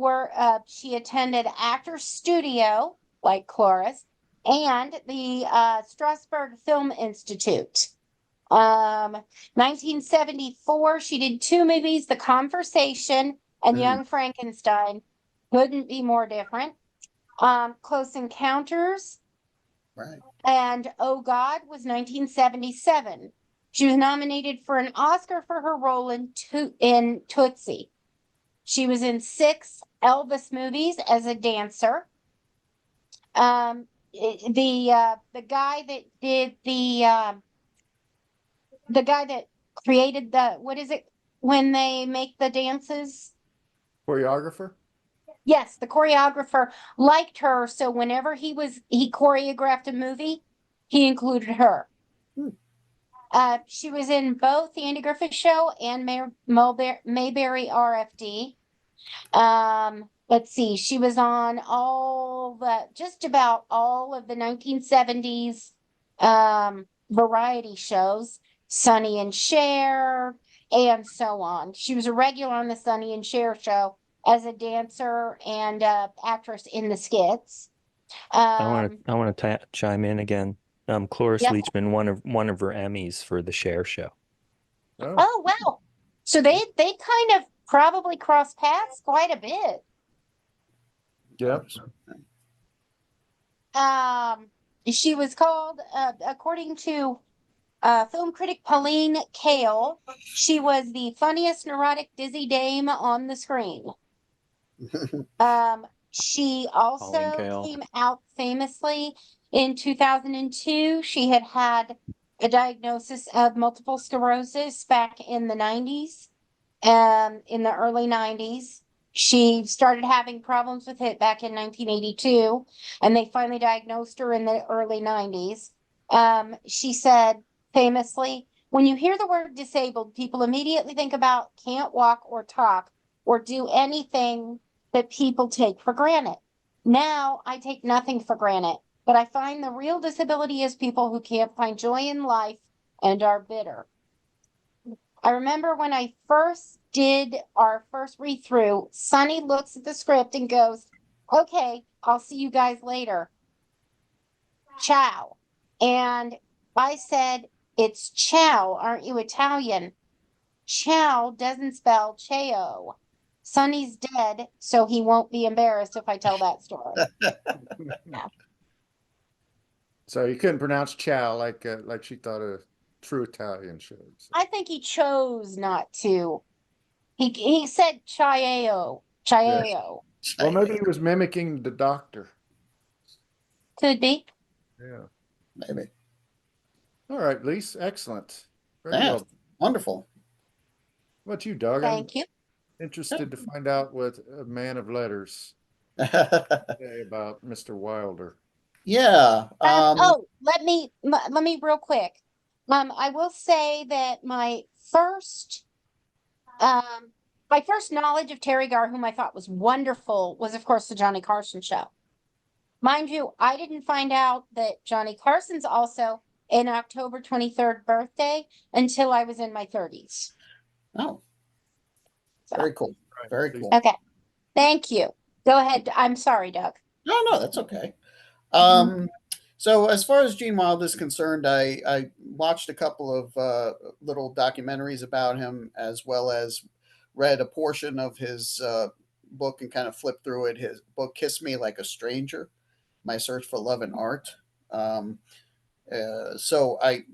attended Actors Studio, like Cloris, and the Strasberg Film Institute. 1974, she did 2 movies, The Conversation and Young Frankenstein. Couldn't be more different. Close Encounters. Right. And Oh God was 1977. She was nominated for an Oscar for her role in Tootsie. She was in 6 Elvis movies as a dancer. The guy that did the guy that created what is it when they make the dances? Choreographer? Yes, the choreographer liked her, so whenever he choreographed a movie, he included her. She was in both the Andy Griffith Show and Mayberry RFD. let's see, she was on just about all of the 1970s variety shows, Sonny and Cher, and so on. She was a regular on the Sonny and Cher show as a dancer and actress in the skits. I want to chime in again. Cloris Yep. Leachman one of her Emmys for the Cher show. Oh, wow. So they kind of probably cross paths quite a bit. Yep. She was called, according to film critic Pauline Kael, she was the funniest neurotic dizzy dame on the screen. She also Pauline Kael. came out famously in 2002. She had a diagnosis of multiple sclerosis back in the 90s. In the early 90s. She started having problems with it back in 1982, and they finally diagnosed her in the early 90s. She said famously, when you hear the word disabled, people immediately think about can't walk or talk or do anything that people take for granted. Now I take nothing for granted, but I find the real disability is people who can't find joy in life and are bitter. I remember when I first did our first read through, Sonny looks at the script and goes, okay, I'll see you guys later. Ciao. And I said, it's ciao. Aren't you Italian? Ciao doesn't spell ciao. Sonny's dead, so he won't be embarrassed if I tell that story. Yeah. So you couldn't pronounce chow like she thought a true Italian should. So. I think he chose not to. He said Chiao. Chiao. Well, maybe he was mimicking the doctor. Could be. Yeah. Maybe. All right, Lise. Excellent. Very Yeah, well. wonderful. What about you, Doug? Thank you. Interested to find out what a man of letters say about Mr. Wilder. Yeah. Let me real quick. I will say that my first knowledge of Terry Garr, whom I thought was wonderful, was of course the Johnny Carson show. Mind you, I didn't find out that Johnny Carson's also an October 23rd birthday until I was in my 30s. Oh, very cool. Very cool. Okay. Thank you. Go ahead. I'm sorry, Doug. No, that's okay. So as far as Gene Wilder is concerned, I watched a couple of little documentaries about him, as well as read a portion of his book and kind of flipped through it. His book, Kiss Me Like a Stranger, My Search for Love and Art. So I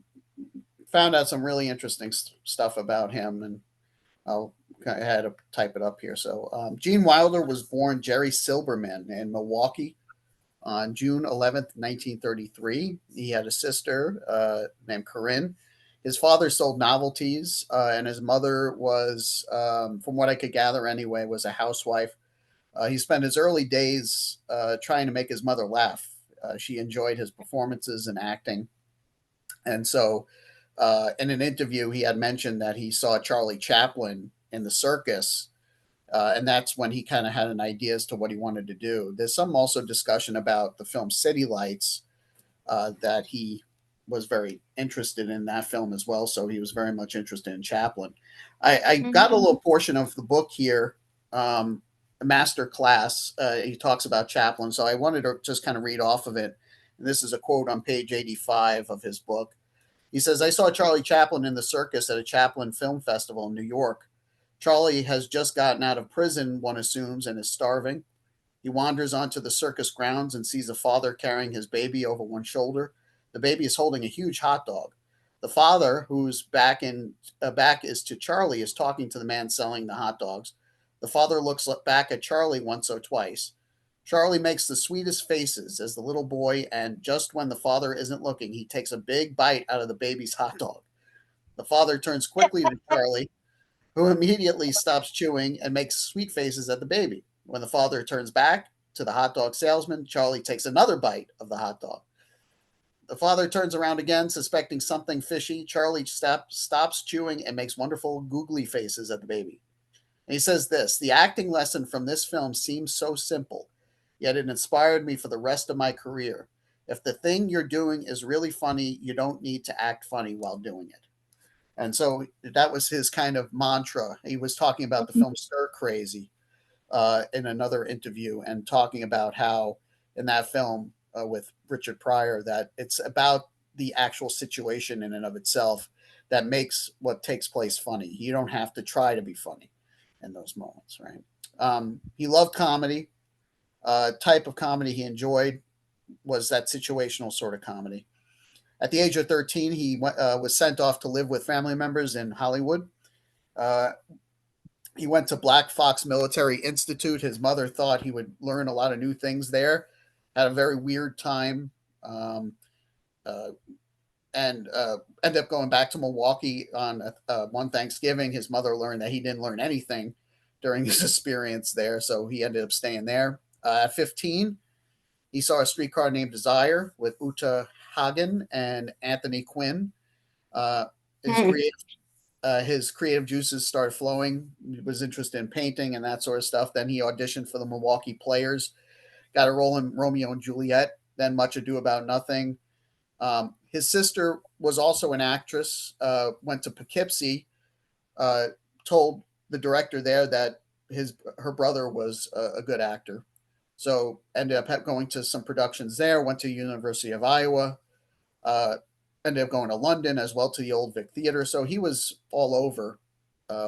found out some really interesting stuff about him, and I had to type it up here. So Gene Wilder was born Jerry Silberman in Milwaukee on June 11th, 1933. He had a sister named Corinne. His father sold novelties, and his mother was, from what I could gather anyway, was a housewife. He spent his early days trying to make his mother laugh. She enjoyed his performances and acting. And so in an interview, he had mentioned that he saw Charlie Chaplin in the circus, and that's when he kind of had an idea as to what he wanted to do. There's some also discussion about the film City Lights, that he was very interested in that film as well. So he was very much interested in Chaplin. I got a little portion of the book here, a master class. He talks about Chaplin. So I wanted to just kind of read off of it. And this is a quote on page 85 of his book. He says, I saw Charlie Chaplin in the circus at a Chaplin Film Festival in New York. Charlie has just gotten out of prison, one assumes, and is starving. He wanders onto the circus grounds and sees a father carrying his baby over one shoulder. The baby is holding a huge hot dog. The father, whose back is to Charlie, is talking to the man selling the hot dogs. The father looks back at Charlie once or twice. Charlie makes the sweetest faces as the little boy, and just when the father isn't looking, he takes a big bite out of the baby's hot dog. The father turns quickly to Charlie, who immediately stops chewing and makes sweet faces at the baby. When the father turns back to the hot dog salesman, Charlie takes another bite of the hot dog. The father turns around again, suspecting something fishy. Charlie stops chewing and makes wonderful googly faces at the baby. And he says this: the acting lesson from this film seems so simple, yet it inspired me for the rest of my career. If the thing you're doing is really funny, you don't need to act funny while doing it. And so that was his kind of mantra. He was talking about the film Stir Crazy in another interview, and talking about how in that film with Richard Pryor, that it's about the actual situation in and of itself that makes what takes place funny. You don't have to try to be funny in those moments, right? He loved comedy. Type of comedy he enjoyed was that situational sort of comedy. At the age of 13, he was sent off to live with family members in Hollywood. He went to Black Fox Military Institute. His mother thought he would learn a lot of new things there. Had a very weird time, and ended up going back to Milwaukee on one Thanksgiving. His mother learned that he didn't learn anything during his experience there, so he ended up staying there. At 15, he saw A Streetcar Named Desire with Uta Hagen and Anthony Quinn. His creative juices started flowing. He was interested in painting and that sort of stuff. Then he auditioned for the Milwaukee Players, got a role in Romeo and Juliet, then Much Ado About Nothing. His sister was also an actress, went to Poughkeepsie, told the director there that her brother was a good actor. So ended up going to some productions there, went to University of Iowa, ended up going to London as well, to the Old Vic Theater. So he was all over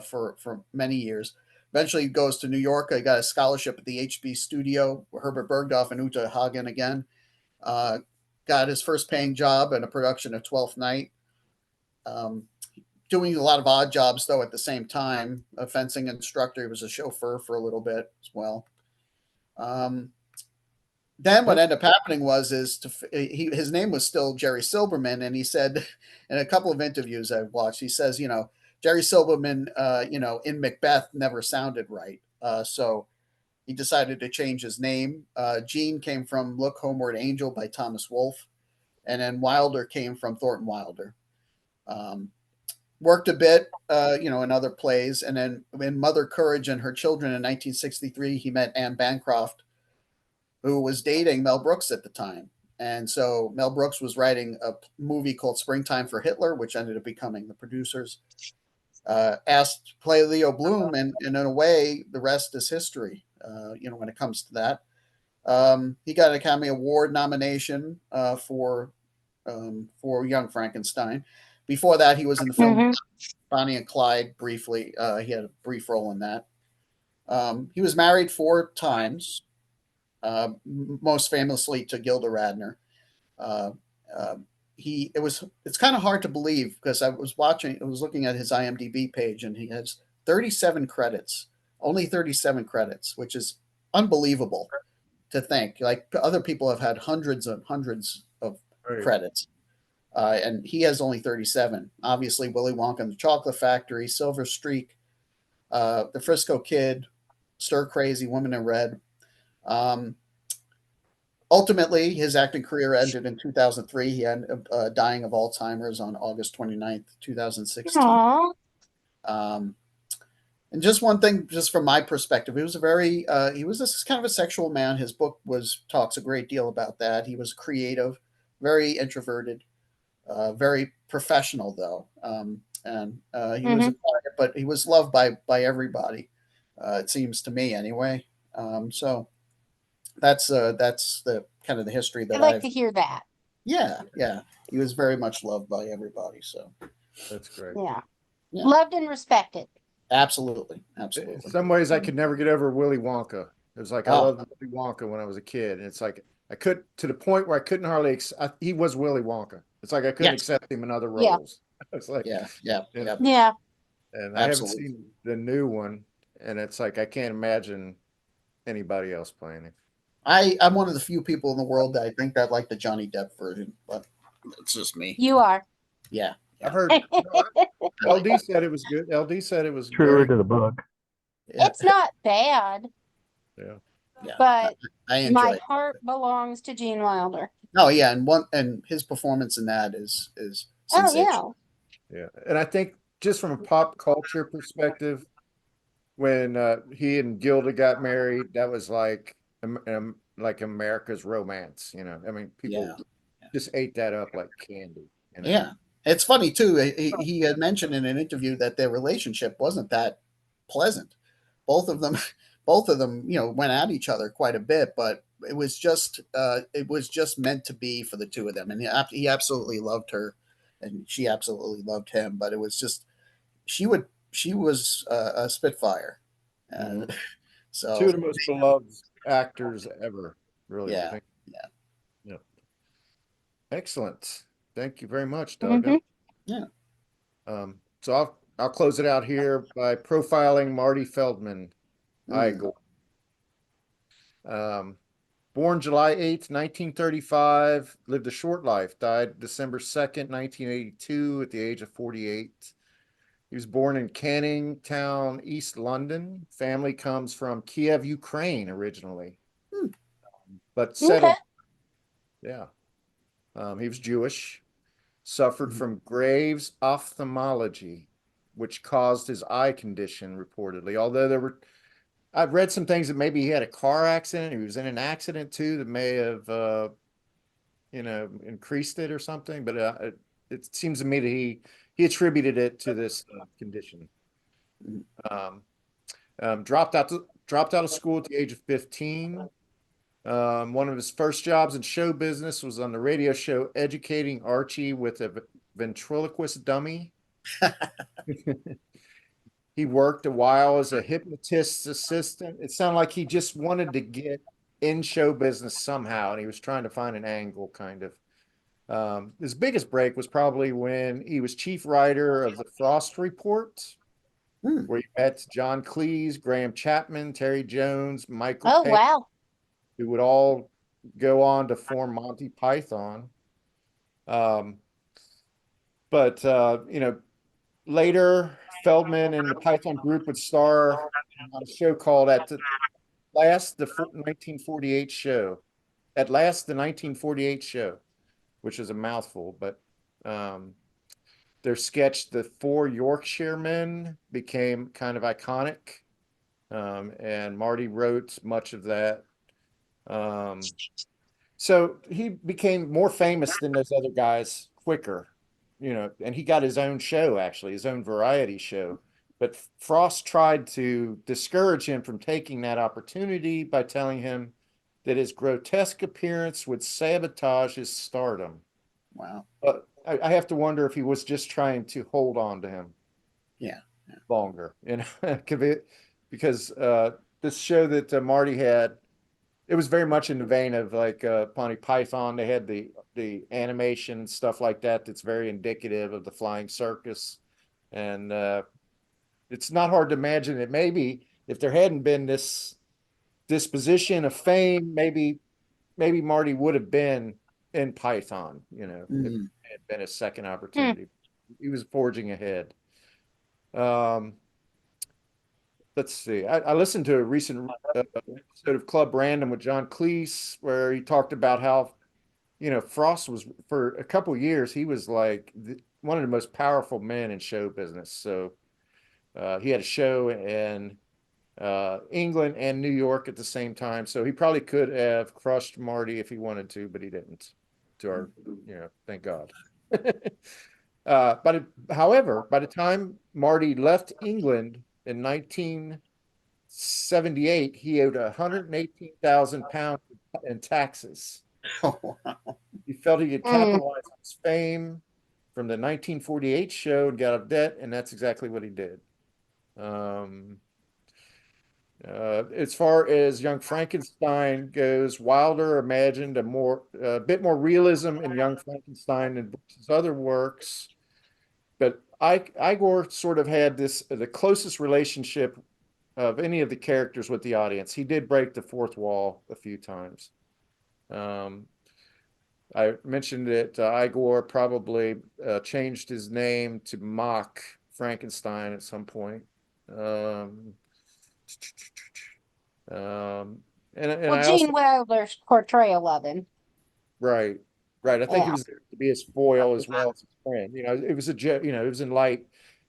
for many years. Eventually he goes to New York. He got a scholarship at the HB Studio, Herbert Bergdorf and Uta Hagen again. Got his first paying job in a production of Twelfth Night. Doing a lot of odd jobs, though, at the same time. A fencing instructor. He was a chauffeur for a little bit as well. Then what ended up happening was his name was still Jerry Silberman, and he said in a couple of interviews I've watched, he says, Jerry Silberman, in Macbeth never sounded right. So he decided to change his name. Gene came from Look Homeward Angel by Thomas Wolfe, and then Wilder came from Thornton Wilder. Worked a bit, in other plays, and then in Mother Courage and Her Children in 1963, he met Anne Bancroft, who was dating Mel Brooks at the time. And so Mel Brooks was writing a movie called Springtime for Hitler, which ended up becoming The Producers. Asked to play Leo Bloom, and in a way, the rest is history, when it comes to that. He got an Academy Award nomination for Young Frankenstein. Before that, he was in the film Bonnie and Clyde briefly. He had a brief role in that. He was married 4 times. Most famously to Gilda Radner. It's kind of hard to believe, because I was looking at his IMDb page, and he has 37 credits, only 37 credits, which is unbelievable to think. Like, other people have had hundreds and hundreds of credits. And he has only 37. Obviously, Willy Wonka and the Chocolate Factory, Silver Streak, The Frisco Kid, Stir Crazy, Woman in Red. Ultimately, his acting career ended in 2003. He ended up dying of Alzheimer's on August 29th, 2016. And just one thing, just from my perspective, he was this kind of a sexual man. His book talks a great deal about that. He was creative, very introverted, very professional, though. He was a quiet, but he was loved by everybody. It seems to me, anyway. So that's the kind of the history that I'd like to hear that. Yeah. He was very much loved by everybody. So that's great. Yeah. Loved and respected. Absolutely. In some ways, I could never get over Willy Wonka. It was like I loved Willy Wonka when I was a kid, and it's like I could, to the point where I couldn't hardly. He was Willy Wonka. It's like I couldn't accept him in other roles. It's like yeah. And I haven't seen the new one, and it's like I can't imagine anybody else playing it. I'm one of the few people in the world that I think that like the Johnny Depp version, but it's just me. You are. Yeah. I've heard LD said it was good. LD said it was truer to the book. Yeah. It's not bad. Yeah. But I enjoy my it. heart belongs to Gene Wilder. Oh yeah, and his performance in that is sensational. Yeah. And I think just from a pop culture perspective, when he and Gilda got married, that was like America's romance. You know, I mean, people Yeah. just ate that up like candy. You know? Yeah. It's funny too. He had mentioned in an interview that their relationship wasn't that pleasant. Both of them, both of them, went at each other quite a bit, but it was just meant to be for the two of them. And he absolutely loved her, and she absolutely loved him. But it was just she was a spitfire. Uh, Mhm. Two so of the most beloved actors ever, really. If you yeah, think, yeah, yeah, excellent. Thank you very much, Doug. Mm-hmm. yeah. So I'll close it out here by profiling Marty Feldman. Mm. Igor. Um, born July 8th, 1935, lived a short life, died December 2nd, 1982, at the age of 48. He was born in Canning Town, East London. Family comes from Kiev, Ukraine originally, but Okay. settled. Yeah. He was Jewish, suffered from Graves' ophthalmology, which caused his eye condition reportedly. Although I've read some things that maybe he had a car accident. He was in an accident too that may have, increased it or something. But it seems to me that he attributed it to this condition. Um, dropped out of school at the age of 15. One of his first jobs in show business was on the radio show Educating Archie with a ventriloquist dummy. He worked a while as a hypnotist's assistant. It sounded like he just wanted to get in show business somehow, and he was trying to find an angle, kind of. His biggest break was probably when he was chief writer of the Frost Report, Hmm. where he met John Cleese, Graham Chapman, Terry Jones, Michael Oh, Page, wow. who would all go on to form Monty Python. Um, but later, Feldman and the Python group would star on a show called the 1948 show. At last, the 1948 show, which is a mouthful, but their sketch, The Four Yorkshiremen, became kind of iconic. And Marty wrote much of that. So he became more famous than those other guys quicker, and he got his own show, actually, his own variety show. But Frost tried to discourage him from taking that opportunity by telling him that his grotesque appearance would sabotage his stardom. Wow. But I have to wonder if he was just trying to hold on to him Yeah. longer, because this show that Marty had, it was very much in the vein of like Monty Python. They had the animation and stuff like that that's very indicative of the flying circus. And it's not hard to imagine that maybe if there hadn't been this disposition of fame, maybe Marty would have been in Python, if it Mm. had been a second opportunity. He was forging ahead. Let's see. I listened to a recent episode of Club Random with John Cleese where he talked about how, Frost was, for a couple of years, he was like one of the most powerful men in show business. So he had a show in England and New York at the same time. So he probably could have crushed Marty if he wanted to, but he didn't. Thank God. However, by the time Marty left England in 1978, he owed 118,000 pounds in taxes. Oh, He felt he could Mm. capitalize on his fame from the 1948 show and got out of debt, and that's exactly what he did. As far as Young Frankenstein goes, Wilder imagined a bit more realism in Young Frankenstein than his other works. But Igor sort of had the closest relationship of any of the characters with the audience. He did break the fourth wall a few times. I mentioned that Igor probably changed his name to mock Frankenstein at some point. And I also, Gene Wilder's portrayal of him. right. I think it Yeah. was to be his foil as well as his friend. It was a joke. It was in light.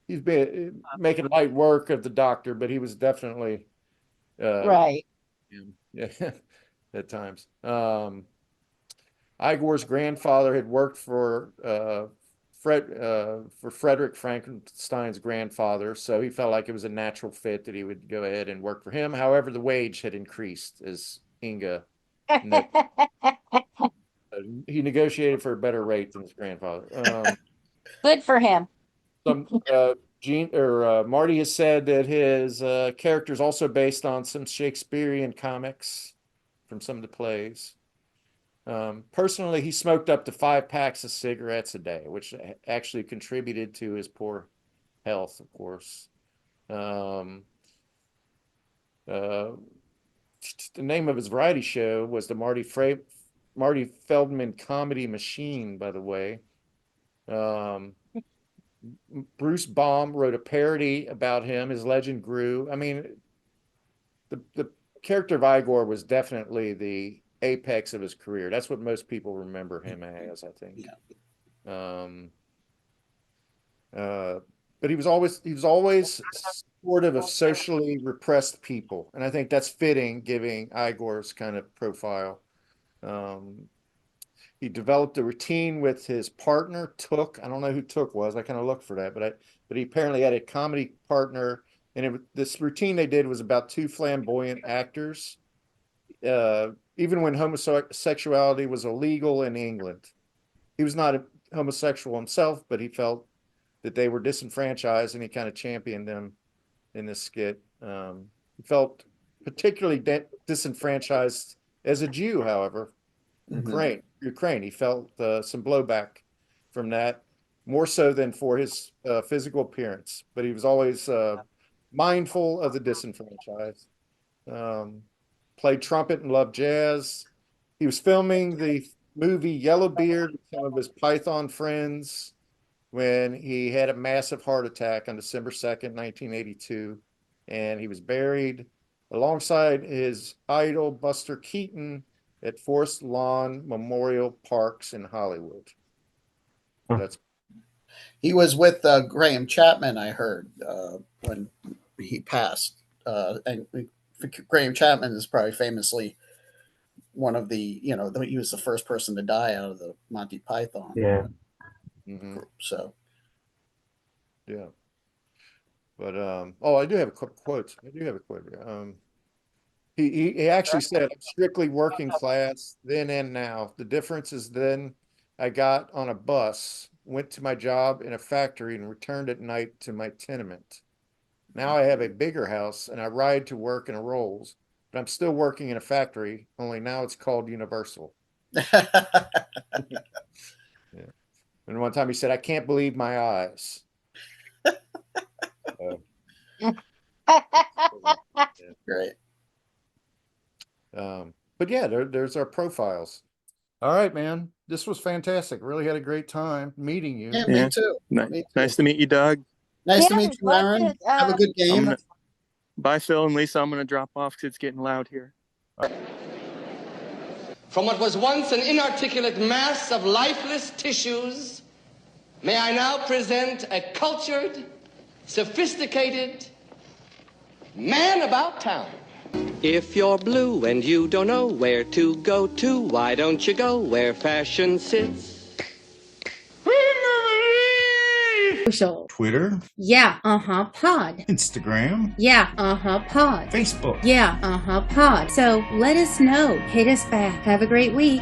he's been making light work of the Doctor, but he was definitely Right. yeah, at times. Igor's grandfather had worked for Frederick Frankenstein's grandfather, so he felt like it was a natural fit that he would go ahead and work for him. However, the wage had increased, as Inga he negotiated for a better rate than his grandfather. Good for him. Marty has said that his character is also based on some Shakespearean comics from some of the plays. Personally, he smoked up to 5 packs of cigarettes a day, which actually contributed to his poor health, of course. The name of his variety show was the Marty Feldman Comedy Machine, by the way. Bruce Baum wrote a parody about him. His legend grew. I mean, the character of Igor was definitely the apex of his career. That's what most people remember him as, I think. But he was always supportive of socially repressed people, and I think that's fitting, giving Igor's kind of profile. He developed a routine with his partner, Took. I don't know who Took was. I kind of looked for that, but he apparently had a comedy partner, and this routine they did was about 2 flamboyant actors. Even when homosexuality was illegal in England, he was not a homosexual himself, but he felt that they were disenfranchised, and he kind of championed them in this skit. He felt particularly disenfranchised as a Jew, however. Ukraine. He felt some blowback from that, more so than for his physical appearance. But he was always mindful of the disenfranchised. Played trumpet and loved jazz. He was filming the movie Yellowbeard with some of his Python friends when he had a massive heart attack on December 2nd, 1982. And he was buried alongside his idol, Buster Keaton, at Forest Lawn Memorial Parks in Hollywood. He was with Graham Chapman, I heard, when he passed. And Graham Chapman is probably famously one of the, he was the first person to die out of the Monty Python group. So, yeah. But I do have a quote. He actually said, "I'm strictly working class then and now. The difference is then I got on a bus, went to my job in a factory, and returned at night to my tenement. Now I have a bigger house and I ride to work in a Rolls, but I'm still working in a factory, only now it's called Universal." Yeah. And one time he said, "I can't believe my eyes." Great. But yeah, there's our profiles. All right, man. This was fantastic. Really had a great time meeting you. Yeah, me too. Nice to meet you, Doug. Nice to meet you, Aaron. Have a good game. Bye, Phil and Lisa. I'm going to drop off because it's getting loud here. From what was once an inarticulate mass of lifeless tissues, may I now present a cultured, sophisticated man about town. If you're blue and you don't know where to go to, why don't you go where fashion sits? Social. Twitter. Yeah, pod. Instagram. Yeah, pod. Facebook. Yeah, pod. So let us know. Hit us back. Have a great week.